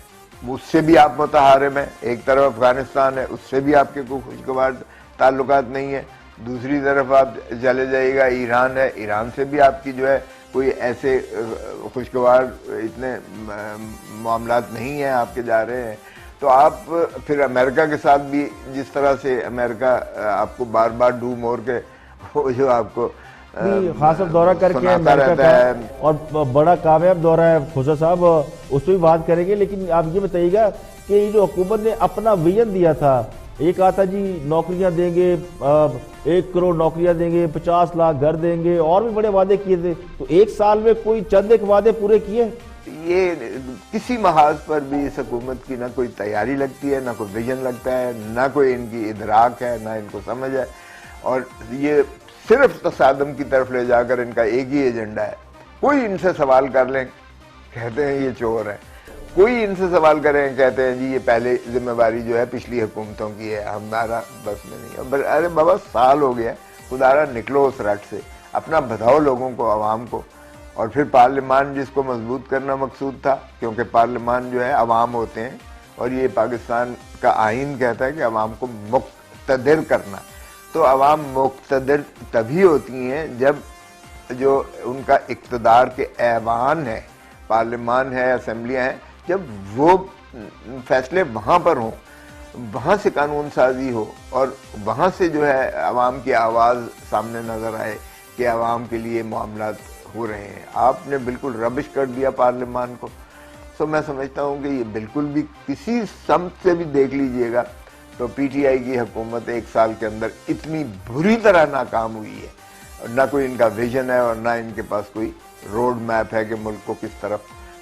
उससे भी आप मुतहारिम हैं, एक तरफ अफगानिस्तान है, उससे भी आपके कोई खुशगवार ताल्लुकात नहीं है, दूसरी तरफ आप चले जाइएगा ईरान है, ईरान से भी आपकी जो है कोई ऐसे खुशगवार इतने मामलात नहीं हैं आपके जा रहे हैं। तो आप फिर अमेरिका के साथ भी जिस तरह से अमेरिका आपको बार बार डू मोर के वो जो आपको खास दौरा करके अमेरिका का और बड़ा कामयाब दौरा है खुशा साहब, उस पर भी बात करेंगे। लेकिन आप ये बताइएगा कि ये जो हुकूमत ने अपना विजन दिया था, एक आता जी नौकरियां देंगे, 1 करोड़ नौकरियां देंगे, 50 लाख घर देंगे, और भी बड़े वादे किए थे, तो एक साल में कोई चंद एक वादे पूरे किए? ये किसी महाज पर भी इस हुकूमत की ना कोई तैयारी लगती है, ना कोई विजन लगता है, ना कोई इनकी इदराक है, ना इनको समझ है। और ये सिर्फ तसादम की तरफ ले जाकर इनका एक ही एजेंडा है। कोई इनसे सवाल कर लें, कहते हैं ये चोर है। कोई इनसे सवाल करें, कहते हैं जी ये पहले जिम्मेवारी जो है पिछली हुकूमतों की है, हमारा बस में नहीं है। अरे बाबा, साल हो गया, खुदारा निकलो उस रट से, अपना बताओ लोगों को, आवाम को। और फिर पार्लियामान जिसको मजबूत करना मकसूद था, क्योंकि पार्लियामान जो है अवाम होते हैं, और ये पाकिस्तान का आइन कहता है कि अवाम को मुक्तदिर करना। तो अवाम मुक्तदिर तभी होती हैं जब जो उनका इक़्तिदार के ऐवान है, पार्लियामान है, असेंबलियाँ हैं, जब वो फैसले वहाँ पर हों, वहाँ से कानून साजी हो, और वहाँ से जो है अवाम की आवाज़ सामने नज़र आए कि अवाम के लिए मामलात हो रहे हैं। आपने बिल्कुल रबिश कर दिया पार्लियामान को। तो मैं समझता हूँ कि ये बिल्कुल भी किसी समत से भी देख लीजिएगा तो पीटीआई की हुकूमत 1 साल के अंदर इतनी बुरी तरह नाकाम हुई है, और ना कोई इनका विजन है और ना इनके पास कोई रोड मैप है कि मुल्क को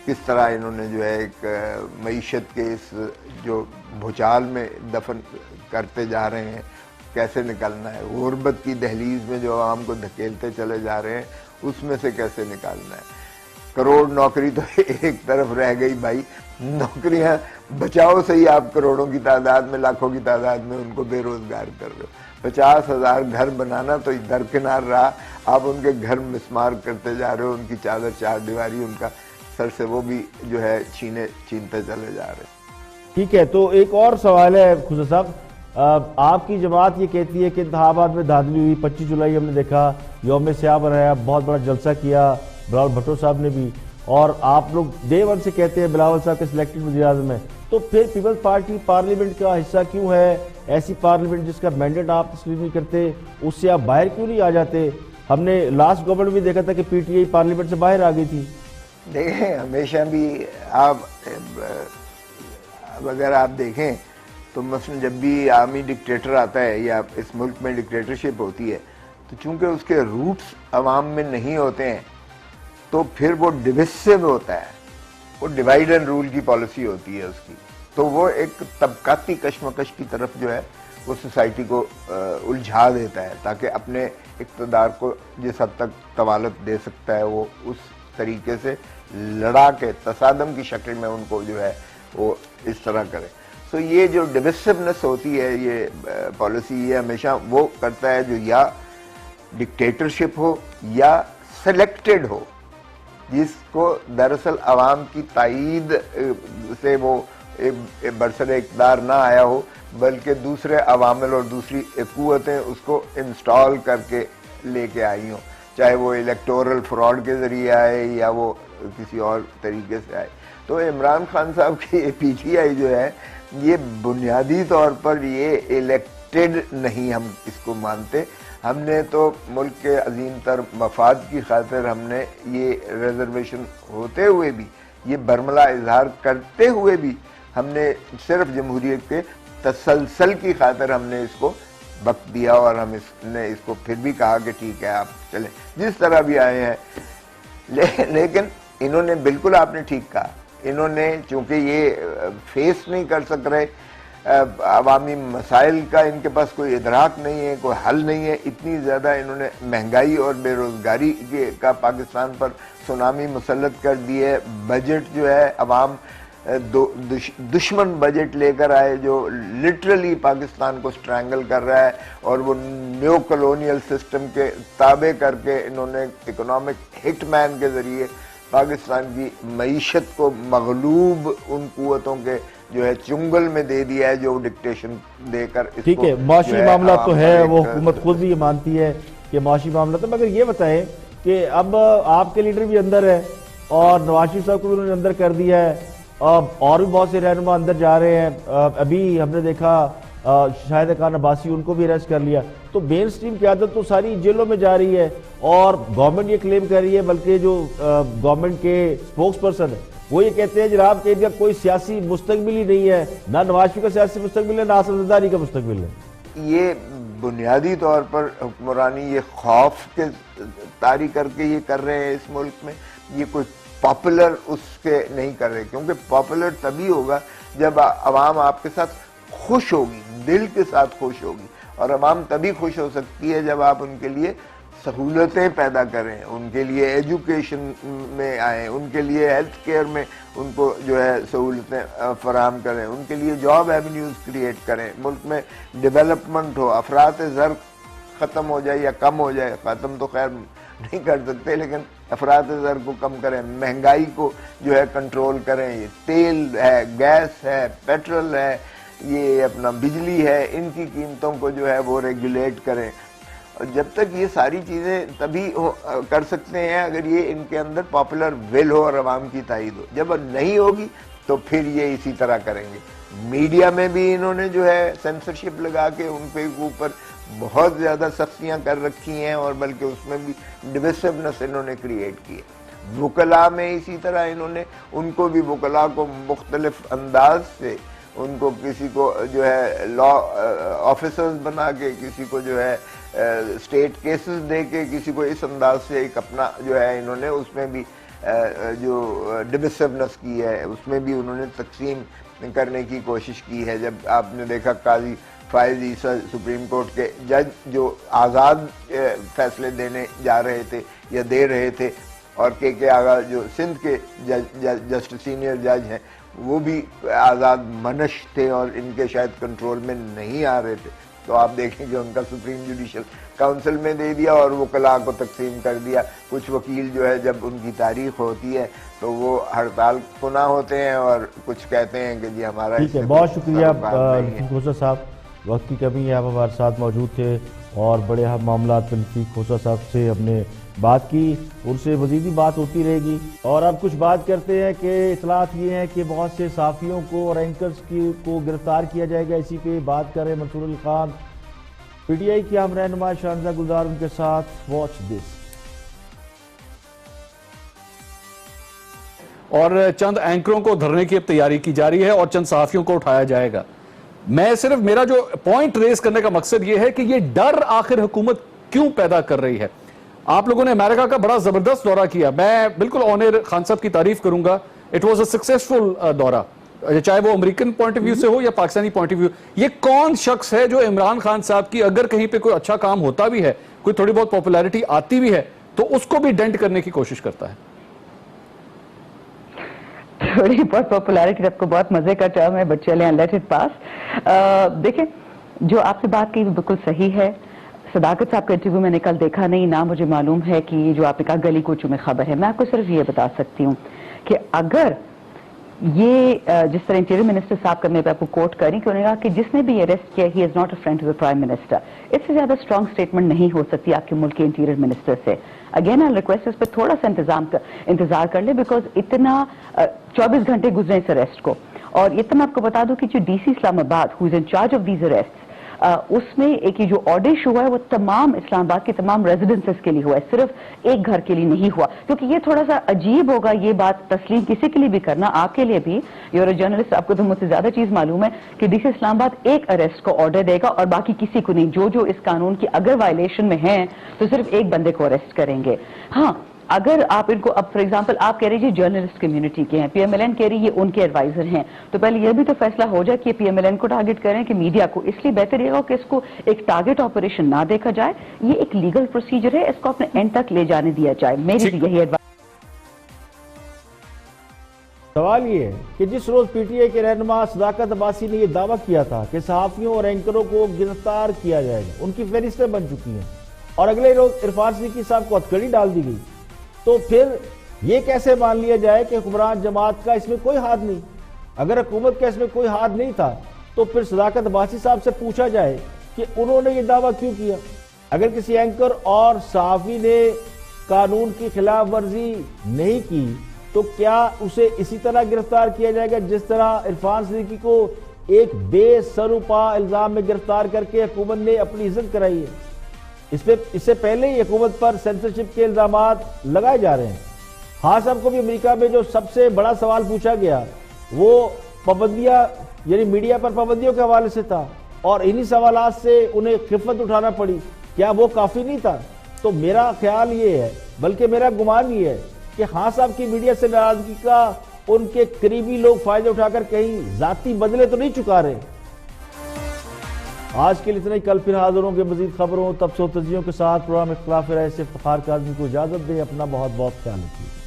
किस तरह इन्होंने जो है एक मईशत के इस जो भूचाल में दफन करते जा रहे हैं, कैसे निकलना है। गुर्बत की दहलीज में जो आवाम को धकेलते चले जा रहे हैं, उसमें से कैसे निकालना है। करोड़ नौकरी तो एक तरफ रह गई भाई, नौकरियां बचाओ सही, आप करोड़ों की तादाद में, लाखों की तादाद में उनको बेरोजगार कर रहे हो। 50,000 घर बनाना तो दरकिनार रहा, आप उनके घर मिसमार करते जा रहे हो, उनकी चादर चार दीवारी उनका सर से वो भी जो है छीनते चले जा रहे। ठीक है, तो एक और सवाल है खुशा साहब, आपकी जमात ये कहती है कि इंतखाबात में धांधली हुई, 25 जुलाई हमने देखा यौम स्याह बनाया, बहुत बड़ा जलसा किया बिलावल भुट्टो साहब ने भी, और आप लोग डे 1 से कहते हैं बिलावल साहब के सिलेक्टेड वज़ीर-ए-आज़म है, तो फिर पीपल्स पार्टी पार्लियामेंट का हिस्सा क्यों है? ऐसी पार्लियामेंट जिसका मैंडेट आप तस्लीम नहीं करते, उससे आप बाहर क्यों नहीं आ जाते? हमने लास्ट गवर्नमेंट में देखा था कि पीटीआई पार्लियामेंट से बाहर आ गई थी। देखें, हमेशा भी आप अगर आप देखें तो मसलन जब भी आर्मी डिक्टेटर आता है या इस मुल्क में डिक्टेटरशिप होती है, तो चूंकि उसके रूट्स अवाम में नहीं होते हैं, तो फिर वो डिविसिव होता है। वो डिवाइड एंड रूल की पॉलिसी होती है उसकी, तो वो एक तबकाती कशमकश की तरफ जो है वो सोसाइटी को उलझा देता है, ताकि अपने इक़्तिदार को जिस हद तक तवालत दे सकता है वो उस तरीके से लड़ा के तसादम की शक्ल में उनको जो है वो इस तरह करे। तो ये जो डिविसिवनेस होती है, ये पॉलिसी, ये हमेशा वो करता है जो या डिक्टेटरशिप हो या सेलेक्टेड हो, जिसको दरअसल अवाम की ताईद से वो बरसरे इक़्तिदार ना आया हो, बल्कि दूसरे अवामिल और दूसरी क़ुव्वतें उसको इंस्टॉल करके लेके आई हों, चाहे वो इलेक्टोरल फ्रॉड के ज़रिए आए या वो किसी और तरीके से आए। तो इमरान खान साहब की PTI जो है ये बुनियादी तौर पर ये इलेक्टेड नहीं हम इसको मानते। हमने तो मुल्क के अजीम तर मफाद की खातिर हमने ये रिजर्वेशन होते हुए भी, ये बरमला इजहार करते हुए भी हमने सिर्फ जमहूरियत के तसलसल की खातिर हमने इसको वक्त दिया और हम इसको फिर भी कहा कि ठीक है आप चलें जिस तरह भी आए हैं। लेकिन इन्होंने, बिल्कुल आपने ठीक कहा, इन्होंने चूंकि ये फेस नहीं कर सक रहे अवामी मसाइल का, इनके पास कोई इदराक नहीं है, कोई हल नहीं है, इतनी ज़्यादा इन्होंने महंगाई और बेरोज़गारी का पाकिस्तान पर सुनामी मुसल्लत कर दी है। बजट जो है अवाम दुश्मन बजट लेकर आए जो लिटरली पाकिस्तान को स्ट्रैंगल कर रहा है, और वो न्यो कॉलोनियल सिस्टम के ताबे करके इन्होंने इकोनॉमिक हिटमैन के ज़रिए पाकिस्तान की मईशत को मगलूब उन कुव्वतों के जो है चुंगल में दे दिया है, जो डिक्टेशन देकर। ठीक है, माशी मामला तो है, वो हुकूमत खुद भी ये मानती है कि माशी मामला। तो मगर ये बताएं कि अब आपके लीडर भी अंदर है और नवाज शरीफ साहब को भी उन्होंने अंदर कर दिया है, और भी बहुत से रहनुमा अंदर जा रहे हैं। अभी हमने देखा शाहिद खान अब्बासी, उनको भी अरेस्ट कर लिया। तो मेन स्ट्रीम क़यादत तो सारी जेलों में जा रही है और गवर्नमेंट ये क्लेम कर रही है, बल्कि जो गवर्नमेंट के स्पोक्स पर्सन है वो ये कहते हैं जनाब कि इनका कोई सियासी मुस्तकबिल ही नहीं है, ना नवाज शरीफ का सियासी मुस्तकबिल है, ना असद ज़रदारी का मुस्तकबिल है। ये बुनियादी तौर पर हुक्मरानी ये खौफ के तारी करके ये कर रहे हैं इस मुल्क में, ये कोई पॉपुलर उसके नहीं कर रहे, क्योंकि पॉपुलर तभी होगा जब अवाम आपके साथ खुश होगी, दिल के साथ खुश होगी, और अवाम तभी खुश हो सकती है जब आप उनके लिए सहूलतें पैदा करें, उनके लिए एजुकेशन में आए, उनके लिए हेल्थ केयर में उनको जो है सहूलतें फराहम करें, उनके लिए जॉब एवेन्यूज़ क्रिएट करें, मुल्क में डेवलपमेंट हो, अफरात ज़र ख़त्म हो जाए या कम हो जाए, ख़त्म तो खैर नहीं कर सकते, लेकिन अफरात ज़र को कम करें, महंगाई को जो है कंट्रोल करें, ये तेल है, गैस है, पेट्रोल है, ये अपना बिजली है, इनकी कीमतों को जो है वो रेगुलेट करें। और जब तक ये सारी चीज़ें तभी कर सकते हैं अगर ये इनके अंदर पॉपुलर विल हो और अवाम की ताईद हो। जब नहीं होगी तो फिर ये इसी तरह करेंगे। मीडिया में भी इन्होंने जो है सेंसरशिप लगा के उन पे ऊपर बहुत ज़्यादा सख्तियाँ कर रखी हैं, और बल्कि उसमें भी डिविसिवनेस इन्होंने क्रिएट की है। वकला में इसी तरह इन्होंने उनको भी, वकला को मुख्तलिफ अंदाज से उनको, किसी को जो है लॉ ऑफिसर्स बना के, किसी को जो है स्टेट केसेस दे के, किसी को इस अंदाज से एक अपना जो है इन्होंने उसमें भी जो डिविसिवनेस की है उसमें भी उन्होंने तकसीम करने की कोशिश की है। जब आपने देखा काजी फायज ईसा सुप्रीम कोर्ट के जज जो आज़ाद फैसले देने जा रहे थे या दे रहे थे, और के आगा जो सिंध के जज सीनियर जज हैं वो भी आज़ाद मनश थे और इनके शायद कंट्रोल में नहीं आ रहे थे, तो आप देखेंगे उनका सुप्रीम जुडिशल काउंसिल में दे दिया और वकला को तकसीम कर दिया। कुछ वकील जो है जब उनकी तारीख होती है तो वो हड़ताल खुना होते हैं और कुछ कहते हैं कि जी हमारा। ठीक है, बहुत शुक्रिया खोसा साहब, वक्त की कमी है, आप हमारे साथ मौजूद थे और बड़े अहम मामला पे लतीफ़ खोसा साहब से हमने बात की, उनसे मज़ीद भी बात होती रहेगी। और अब कुछ बात करते हैं कि इतलात ये हैं कि बहुत से साफ़ियों को और एंकर्स को गिरफ्तार किया जाएगा। इसी पे बात करें मंसूर अली खान, PTI की हम रहनुमा शानजा गुलजार उनके साथ। Watch this. और चंद एंकरों को धरने की अब तैयारी की जा रही है और चंद सहाफियों को उठाया जाएगा। मैं सिर्फ, मेरा जो पॉइंट रेस करने का मकसद यह है कि ये डर आखिर हुकूमत क्यों पैदा कर रही है। आप लोगों ने अमेरिका का बड़ा जबरदस्त दौरा किया, मैं बिल्कुल ऑनर खान साहब की तारीफ करूंगा। इट वॉज अ सक्सेसफुल दौरा, चाहे वो अमेरिकन पॉइंट ऑफ व्यू से हो या पाकिस्तानी पॉइंट ऑफ व्यू। ये कौन शख्स है जो इमरान खान साहब की अगर कहीं पे कोई अच्छा काम होता भी है, कोई थोड़ी बहुत पॉपुलैरिटी आती भी है, तो उसको भी डेंट करने की कोशिश करता है? थोड़ी बहुत पॉपुलैरिटी आपको बहुत मजे का टर्म है, बट चले लेट इट पास। देखिए, जो आपसे बात की बिल्कुल सही है। सदाकत साहब का इंटरव्यू मैंने कल देखा नहीं, ना मुझे मालूम है कि जो आपने कहा गली कूचों में खबर है। मैं आपको सिर्फ ये बता सकती हूँ कि अगर ये जिस तरह इंटीरियर मिनिस्टर साहब का मैं आपको कोट करी कि उन्होंने कहा कि जिसने भी अरेस्ट किया he is not a friend to the prime minister, इससे ज्यादा स्ट्रॉन्ग स्टेटमेंट नहीं हो सकती आपके मुल्क के इंटीरियर मिनिस्टर से। अगेन आई रिक्वेस्ट इस पर थोड़ा सा इंतजार कर ले, बिकॉज इतना 24 घंटे गुजरे इस अरेस्ट को। और ये तो मैं आपको बता दूं कि जो DC Islamabad who is in charge of these arrest, उसमें एक ये जो ऑर्डर इशू हुआ है वो तमाम इस्लामाबाद के तमाम रेजिडेंसेस के लिए हुआ है, सिर्फ एक घर के लिए नहीं हुआ। क्योंकि ये थोड़ा सा अजीब होगा ये बात तस्लीम किसी के लिए भी करना, आपके लिए भी, यूर जर्नलिस्ट, आपको तो मुझसे ज्यादा चीज मालूम है कि डीसी इस्लामाबाद एक अरेस्ट को ऑर्डर देगा और बाकी किसी को नहीं। जो जो इस कानून की अगर वायलेशन में है तो सिर्फ एक बंदे को अरेस्ट करेंगे। हाँ, अगर आप इनको, अब फॉर एग्जांपल आप कह रही जर्नलिस्ट कम्युनिटी के हैं, पीएमएलएन कह रही है ये उनके एडवाइजर हैं, तो पहले यह भी तो फैसला हो जाए कि पीएमएलएन को टारगेट करें कि मीडिया को। इसलिए बेहतर ये होगा कि इसको एक टारगेट ऑपरेशन ना देखा जाए, ये एक लीगल प्रोसीजर है, इसको अपने एंड तक ले जाने दिया जाए। मेरी यही एडवाइस। सवाल ये है कि जिस रोज पीटीआई के रहनुमा सदाकत अब्बासी ने यह दावा किया था कि सहाफियों और एंकरों को गिरफ्तार किया जाएगा, उनकी फहरिस्तें बन चुकी हैं और अगले रोज इरफान सिद्दीकी साहब को हथकड़ी डाल दी गई, तो फिर ये कैसे मान लिया जाए कि हुक्मरान जमात का इसमें कोई हाथ नहीं? अगर हुकूमत का इसमें कोई हाथ नहीं था तो फिर सदाकत अब्बासी साहब से पूछा जाए कि उन्होंने ये दावा क्यों किया। अगर किसी एंकर और सहाफी ने कानून की खिलाफ वर्जी नहीं की तो क्या उसे इसी तरह गिरफ्तार किया जाएगा जिस तरह इरफान सिद्दीकी को एक बेसरुपा इल्जाम में गिरफ्तार करके हुकूमत ने अपनी इज्जत कराई है? इससे पहले ही हुकूमत पर सेंसरशिप के इल्जामात लगाए जा रहे हैं। हाँ, सबको भी अमेरिका में जो सबसे बड़ा सवाल पूछा गया वो पाबंदियां, यानी मीडिया पर पाबंदियों के हवाले से था और इन्हीं सवालात से उन्हें खिफत उठाना पड़ी। क्या वो काफी नहीं था? तो मेरा ख्याल ये है, बल्कि मेरा गुमान ये है कि हाँ साहब की मीडिया से नाराजगी का उनके करीबी लोग फायदे उठाकर कहीं जाती बदले तो नहीं चुका रहे। आज के लिए इतना ही। कल फिर हाजिर होंगे मजीद खबरों, तबसरों, तजियों के साथ। प्रोग्राम इख्तिलाफ राय से इफ्तिखार काज़मी को इजाजत दें। अपना बहुत बहुत ख्याल रखिए।